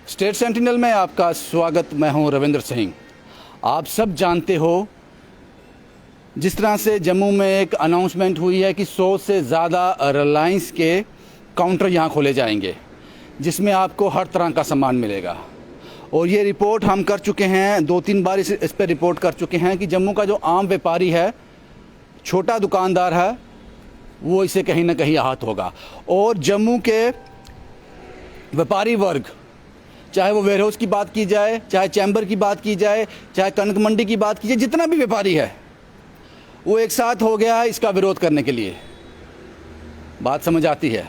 State sentinel में आपका स्वागत। मैं हूं रविंद्र सिंह। आप सब जानते हो जिस तरह से जम्मू में एक अनाउंसमेंट हुई है कि 100 से ज़्यादा रिलायंस के काउंटर यहां खोले जाएंगे, जिसमें आपको हर तरह का सामान मिलेगा। और ये रिपोर्ट हम कर चुके हैं, 2-3 बार इस पर रिपोर्ट कर चुके हैं कि जम्मू का जो आम व्यापारी है, छोटा दुकानदार है, वो इसे कहीं ना कहीं आहत होगा। और जम्मू के व्यापारी वर्ग, चाहे वो वेयर हाउस की बात की जाए, चाहे चैम्बर की बात की जाए, चाहे कनक मंडी की बात की जाए, जितना भी व्यापारी है वो एक साथ हो गया है इसका विरोध करने के लिए। बात समझ आती है।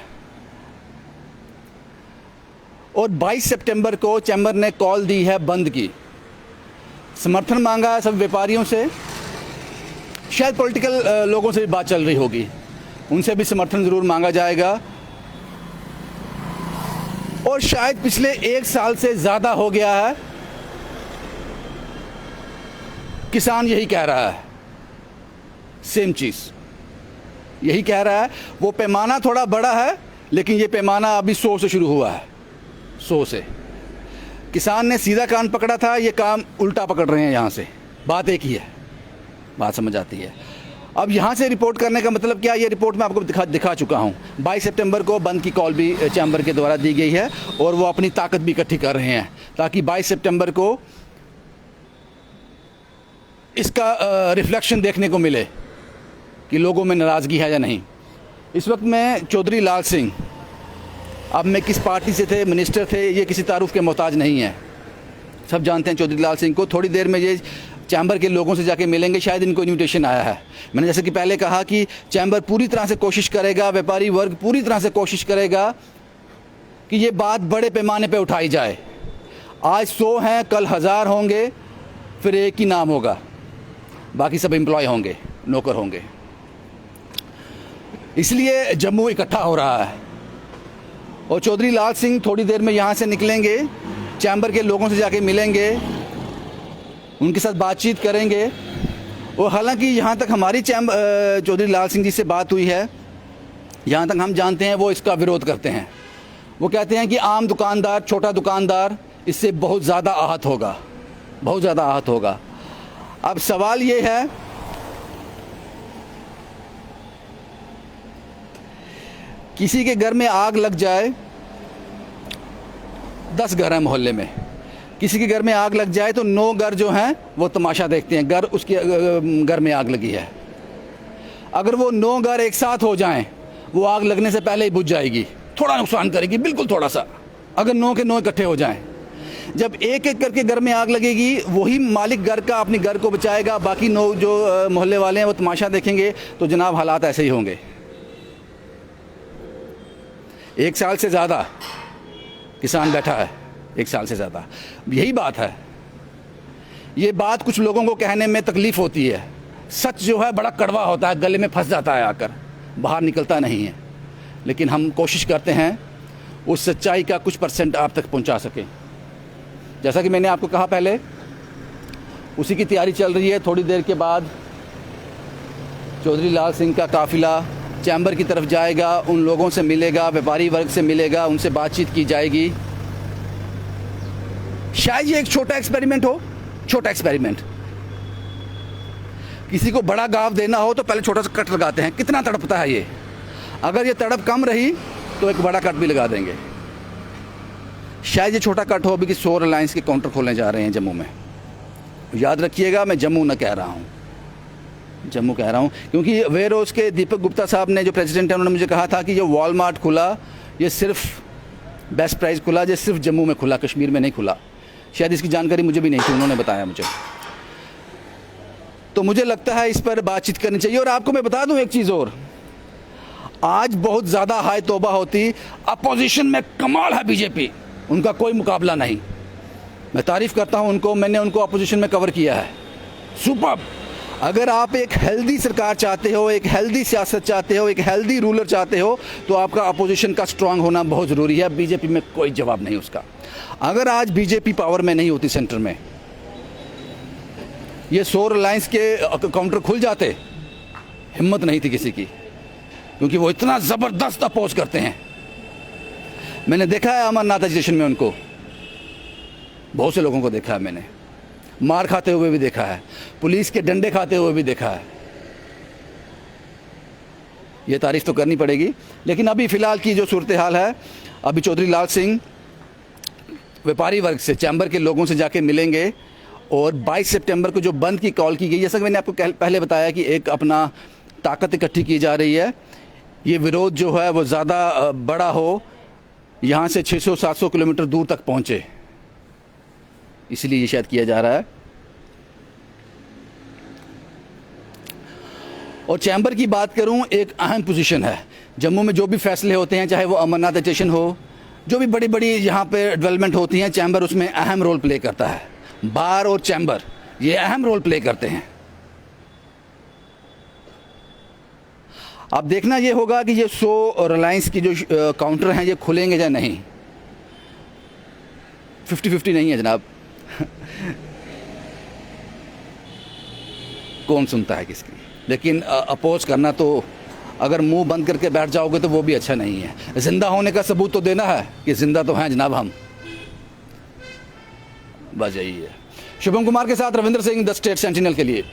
और 22 सितंबर को चैम्बर ने कॉल दी है बंद की, समर्थन मांगा है सब व्यापारियों से। शायद पॉलिटिकल लोगों से भी बात चल रही होगी, उनसे भी समर्थन ज़रूर मांगा जाएगा। और शायद पिछले 1 साल से ज़्यादा हो गया है किसान यही कह रहा है, सेम चीज़ यही कह रहा है। वो पैमाना थोड़ा बड़ा है, लेकिन ये पैमाना अभी 100 से शुरू हुआ है। 100 से किसान ने सीधा कान पकड़ा था, ये काम उल्टा पकड़ रहे हैं यहाँ से। बात एक ही है, बात समझ आती है। अब यहाँ से रिपोर्ट करने का मतलब क्या, ये रिपोर्ट मैं आपको दिखा चुका हूँ। 22 सितंबर को बंद की कॉल भी चैम्बर के द्वारा दी गई है और वो अपनी ताकत भी इकट्ठी कर रहे हैं ताकि 22 सितंबर को इसका रिफ्लेक्शन देखने को मिले कि लोगों में नाराज़गी है या नहीं। इस वक्त मैं चौधरी लाल सिंह, अब मैं किस पार्टी से थे, मिनिस्टर थे, ये किसी तारुफ के मोहताज नहीं है। सब जानते हैं चौधरी लाल सिंह को। थोड़ी देर में ये चैम्बर के लोगों से जाके मिलेंगे, शायद इनको इन्विटेशन आया है। मैंने जैसे कि पहले कहा कि चैम्बर पूरी तरह से कोशिश करेगा, व्यापारी वर्ग पूरी तरह से कोशिश करेगा कि ये बात बड़े पैमाने पे उठाई जाए। आज 100 हैं, कल 1000 होंगे, फिर एक ही नाम होगा, बाकी सब एम्प्लॉय होंगे, नौकर होंगे। इसलिए जम्मू इकट्ठा हो रहा है। और चौधरी लाल सिंह थोड़ी देर में यहाँ से निकलेंगे, चैम्बर के लोगों से जाके मिलेंगे, उनके साथ बातचीत करेंगे। और हालांकि यहाँ तक हमारी चौधरी लाल सिंह जी से बात हुई है, यहाँ तक हम जानते हैं वो इसका विरोध करते हैं। वो कहते हैं कि आम दुकानदार, छोटा दुकानदार इससे बहुत ज़्यादा आहत होगा, बहुत ज़्यादा आहत होगा। अब सवाल ये है, किसी के घर में आग लग जाए, 10 घर हैं मोहल्ले में, किसी के घर में आग लग जाए तो 9 घर जो हैं वो तमाशा देखते हैं, घर उसके घर में आग लगी है। अगर वो 9 घर एक साथ हो जाएं, वो आग लगने से पहले ही बुझ जाएगी, थोड़ा नुकसान करेगी, बिल्कुल थोड़ा सा। अगर 9 के 9 इकट्ठे हो जाएं, जब एक एक करके घर में आग लगेगी, वही मालिक घर का अपने घर को बचाएगा, बाकी 9 जो मोहल्ले वाले हैं वो तमाशा देखेंगे। तो जनाब हालात ऐसे ही होंगे। 1 साल से ज़्यादा किसान बैठा है, 1 साल से ज़्यादा। यही बात है। ये बात कुछ लोगों को कहने में तकलीफ़ होती है। सच जो है बड़ा कड़वा होता है, गले में फंस जाता है, आकर बाहर निकलता नहीं है। लेकिन हम कोशिश करते हैं उस सच्चाई का कुछ % आप तक पहुंचा सकें। जैसा कि मैंने आपको कहा पहले, उसी की तैयारी चल रही है। थोड़ी देर के बाद चौधरी लाल सिंह का काफ़िला चैम्बर की तरफ जाएगा, उन लोगों से मिलेगा, व्यापारी वर्ग से मिलेगा, उनसे बातचीत की जाएगी। शायद ये एक छोटा एक्सपेरिमेंट हो, छोटा एक्सपेरिमेंट। किसी को बड़ा गाँव देना हो तो पहले छोटा सा कट लगाते हैं, कितना तड़पता है ये। अगर ये तड़प कम रही तो एक बड़ा कट भी लगा देंगे। शायद ये छोटा कट हो अभी कि 100 रिलायंस के काउंटर खोलने जा रहे हैं जम्मू में। याद रखिएगा, मैं जम्मू न कह रहा हूँ, जम्मू कह रहा हूँ, क्योंकि वेयर हाउस के दीपक गुप्ता साहब ने, जो प्रेसिडेंट हैं, उन्होंने मुझे कहा था कि ये वॉलमार्ट खुला, ये सिर्फ बेस्ट प्राइस खुला, ये सिर्फ जम्मू में खुला, कश्मीर में नहीं खुला। शायद इसकी जानकारी मुझे भी नहीं थी, उन्होंने बताया मुझे। तो मुझे लगता है इस पर बातचीत करनी चाहिए। और आपको मैं बता दूं एक चीज़ और, आज बहुत ज़्यादा हाय तौबा होती, अपोजिशन में कमाल है बीजेपी, उनका कोई मुकाबला नहीं। मैं तारीफ़ करता हूं उनको, मैंने उनको अपोजिशन में कवर किया है, सुपर्ब। अगर आप एक हेल्दी सरकार चाहते हो, एक हेल्दी सियासत चाहते हो, एक हेल्दी रूलर चाहते हो, तो आपका अपोजिशन का स्ट्रांग होना बहुत ज़रूरी है। बीजेपी में कोई जवाब नहीं उसका। अगर आज बीजेपी पावर में नहीं होती सेंटर में, ये 100 रिलायंस के काउंटर खुल जाते, हिम्मत नहीं थी किसी की, क्योंकि वो इतना ज़बरदस्त अपोज करते हैं। मैंने देखा है अमरनाथ एजुकेशन में उनको, बहुत से लोगों को देखा है मैंने, मार खाते हुए भी देखा है, पुलिस के डंडे खाते हुए भी देखा है। ये तारीफ तो करनी पड़ेगी। लेकिन अभी फ़िलहाल की जो सूरत हाल है, अभी चौधरी लाल सिंह व्यापारी वर्ग से, चैम्बर के लोगों से जाके मिलेंगे और 22 सितंबर को जो बंद की कॉल की गई, जैसा कि मैंने आपको पहले बताया कि एक अपना ताकत इकट्ठी की जा रही है, ये विरोध जो है वो ज़्यादा बड़ा हो, यहाँ से 600-700 किलोमीटर दूर तक पहुँचे, इसलिए ये शायद किया जा रहा है। और चैम्बर की बात करूं, एक अहम पोजीशन है जम्मू में। जो भी फैसले होते हैं, चाहे वो अमरनाथ स्टेशन हो, जो भी बड़ी बड़ी यहाँ पे डेवलपमेंट होती हैं, चैम्बर उसमें अहम रोल प्ले करता है। बार और चैम्बर ये अहम रोल प्ले करते हैं। अब देखना ये होगा कि ये 100 रिलायंस की जो काउंटर हैं ये खुलेंगे या नहीं। 50-50 नहीं है जनाब। कौन सुनता है किसकी, लेकिन अपोज करना तो, अगर मुंह बंद करके बैठ जाओगे तो वो भी अच्छा नहीं है। ज़िंदा होने का सबूत तो देना है कि ज़िंदा तो हैं जनाब हम। बस यही है। शुभम कुमार के साथ Ravindra Singh, the state sentinel के लिए।